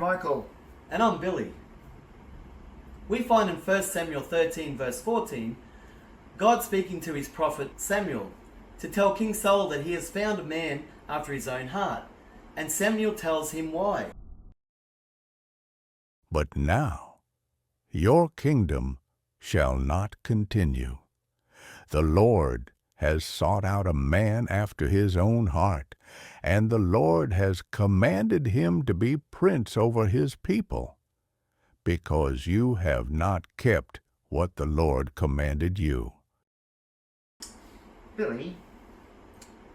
Michael. And I'm Billy. We find in 1 Samuel 13 verse 14, God speaking to his prophet Samuel to tell King Saul that he has found a man after his own heart. And Samuel tells him why. But now your kingdom shall not continue. The Lord has sought out a man after his own heart, and the Lord has commanded him to be prince over his people, because you have not kept what the Lord commanded you. Billy,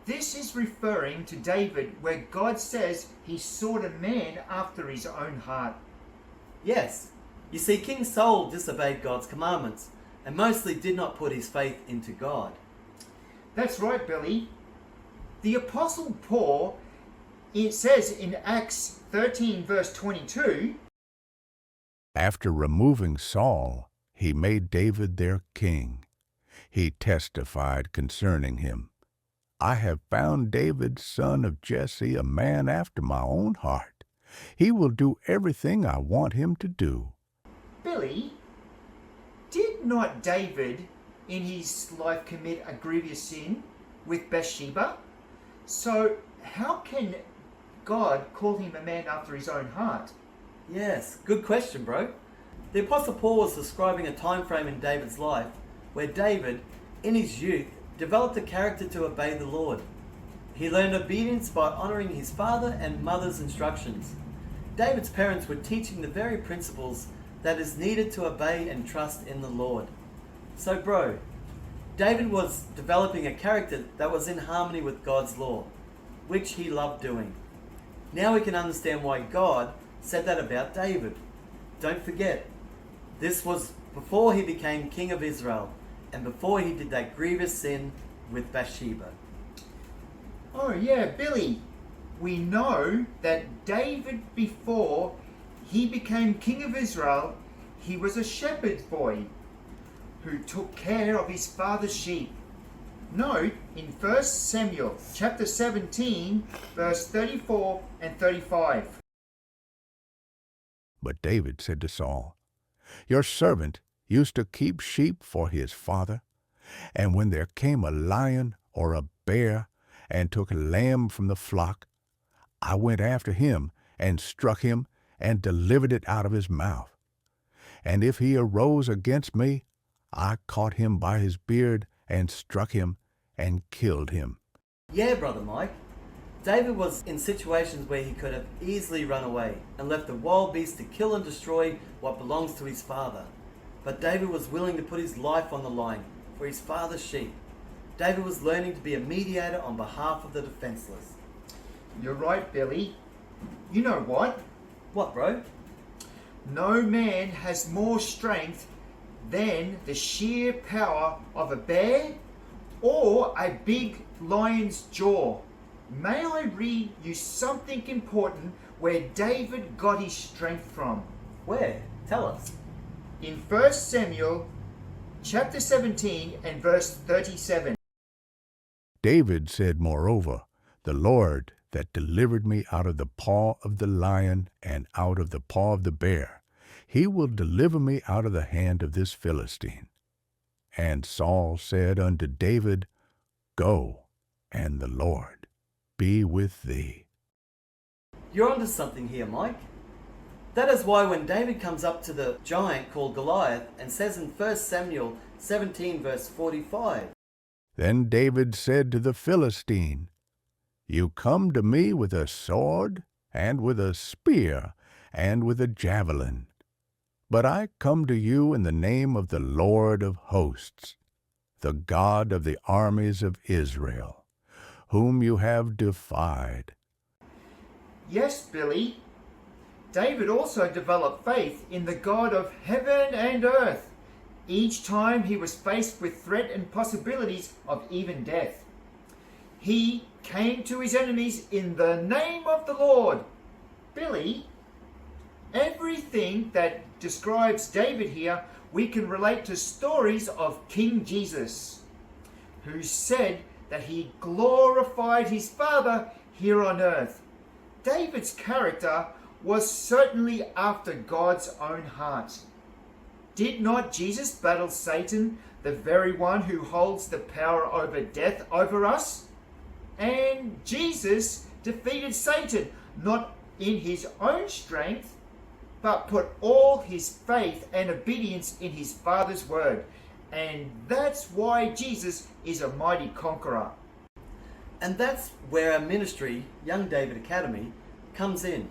this is referring to David, where God says he sought a man after his own heart. Yes, you see, King Saul disobeyed God's commandments and mostly did not put his faith into God. That's right, Billy. The Apostle Paul, it says in Acts 13 verse 22, After removing Saul, he made David their king. He testified concerning him, I have found David, son of Jesse, a man after my own heart. He will do everything I want him to do. Billy, did not David in his life commit a grievous sin with Bathsheba? So how can God call him a man after his own heart? Yes, good question, bro. The Apostle Paul was describing a time frame in David's life where David, in his youth, developed a character to obey the Lord. He learned obedience by honoring his father and mother's instructions. David's parents were teaching the very principles that is needed to obey and trust in the Lord. So bro, David was developing a character that was in harmony with God's law, which he loved doing. Now we can understand why God said that about David. Don't forget, this was before he became king of Israel and before he did that grievous sin with Bathsheba. Oh yeah, Billy. We know that David, before he became king of Israel, he was a shepherd's boy who took care of his father's sheep. Note in 1 Samuel chapter 17, verse 34 and 35. But David said to Saul, Your servant used to keep sheep for his father, and when there came a lion or a bear and took a lamb from the flock, I went after him and struck him and delivered it out of his mouth. And if he arose against me, I caught him by his beard and struck him and killed him. Yeah, Brother Mike. David was in situations where he could have easily run away and left a wild beast to kill and destroy what belongs to his father. But David was willing to put his life on the line for his father's sheep. David was learning to be a mediator on behalf of the defenseless. You're right, Billy. You know what? What, bro? No man has more strength than the sheer power of a bear or a big lion's jaw. May I read you something important where David got his strength from? Where? Tell us. In 1 Samuel chapter 17 and verse 37. David said, Moreover, the Lord that delivered me out of the paw of the lion and out of the paw of the bear, he will deliver me out of the hand of this Philistine. And Saul said unto David, Go, and the Lord be with thee. You're onto something here, Mike. That is why when David comes up to the giant called Goliath and says in 1 Samuel 17 verse 45, Then David said to the Philistine, You come to me with a sword, and with a spear, and with a javelin. But I come to you in the name of the Lord of hosts, the God of the armies of Israel, whom you have defied. Yes, Billy. David also developed faith in the God of heaven and earth each time he was faced with threat and possibilities of even death. He came to his enemies in the name of the Lord. Billy, everything that describes David here, we can relate to stories of King Jesus, who said that he glorified his Father here on earth. David's character was certainly after God's own heart. Did not Jesus battle Satan, the very one who holds the power over death over us? And Jesus defeated Satan, not in his own strength, but put all his faith and obedience in his Father's word. And that's why Jesus is a mighty conqueror. And that's where our ministry, Young David Academy, comes in.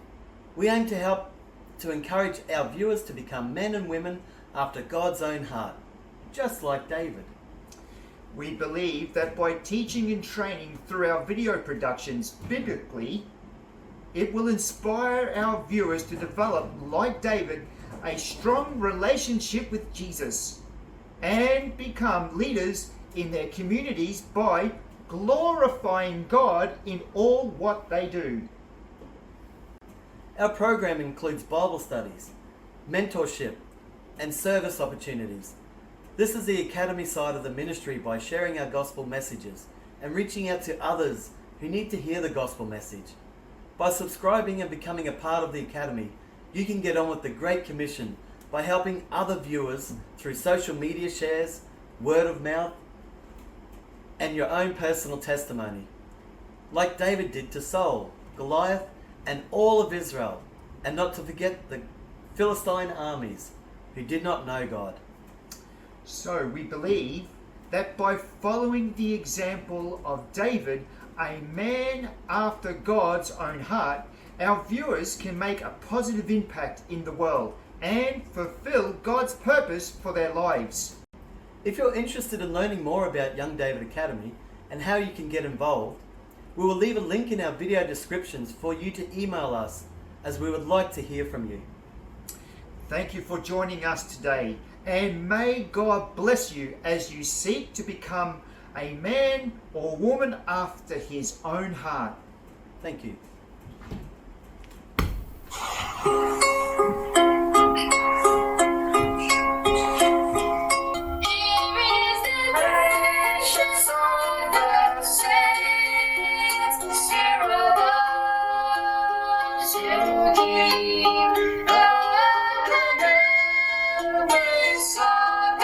We aim to help to encourage our viewers to become men and women after God's own heart, just like David. We believe that by teaching and training through our video productions biblically, it will inspire our viewers to develop, like David, a strong relationship with Jesus and become leaders in their communities by glorifying God in all what they do. Our program includes Bible studies, mentorship, and service opportunities. This is the Academy side of the ministry by sharing our gospel messages and reaching out to others who need to hear the gospel message. By subscribing and becoming a part of the Academy, you can get on with the Great Commission by helping other viewers through social media shares, word of mouth, and your own personal testimony, like David did to Saul, Goliath, and all of Israel, and not to forget the Philistine armies who did not know God. So we believe that by following the example of David, a man after God's own heart, our viewers can make a positive impact in the world and fulfill God's purpose for their lives. If you're interested in learning more about Young David Academy and how you can get involved, we will leave a link in our video descriptions for you to email us, as we would like to hear from you. Thank you for joining us today, and may God bless you as you seek to become a man or woman after his own heart. Thank you. Of